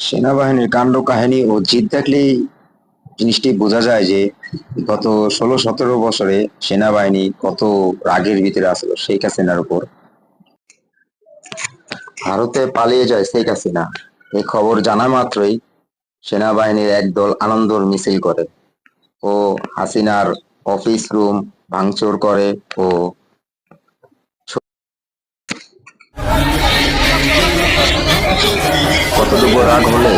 সেনাবাহিনীর কাণ্ড কাহিনী ও জিত দেখলেই জিনিসটি বোঝা যায় যে গত 16-17 বছরে সেনাবাহিনী কত রাগের ভিতরে আসলো শেখ হাসিনার উপর। ভারতে পালিয়ে যায় শেখ হাসিনা, এই খবর জানা মাত্রই সেনাবাহিনীর একদল আনন্দর মিছিল করে ও হাসিনার অফিস রুম ভাঙচুর করে ও কতটুকু রাগ হলে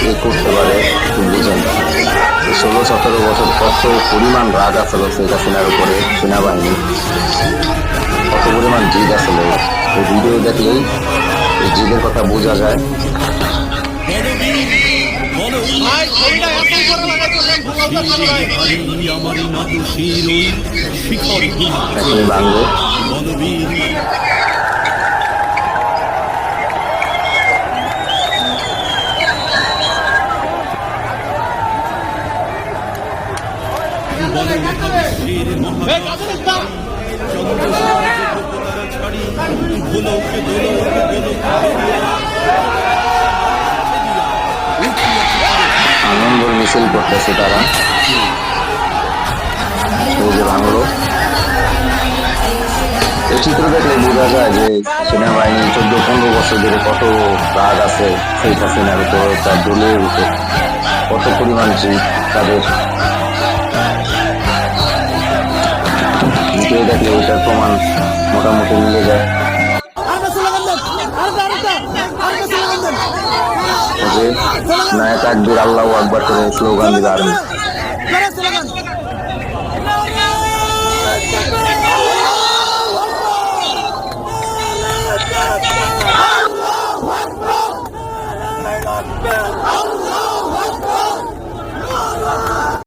এ করতে পারে বুঝেন। 16-17 বছর কত পরিমাণ রাগ আসলো শেখ হাসিনার উপরে সেনাবাহিনী, কত পরিমাণ জিদ আসলো। এই ভিডিও দেখলেই এই জিদের কথা বোঝা যায়। এখনই ভাঙবে। আনন্দ মিছিল করতেছে তারা, এই যে ভাঙলো। এই চিত্র দেখলে বোঝা যায় যে সেনাবাহিনী 14-15 বছর ধরে কত রাগ আছে শেখ হাসিনার উপর, তার দলের উপর কত পরিমাণ জিদ তাদের। ভিডিও দেখলে ওইটার প্রমাণ মোটামুটি মিলে যায়। যে নায়ক তাকবীর আল্লাহু আকবার করে স্লোগান দিবে আর্মি।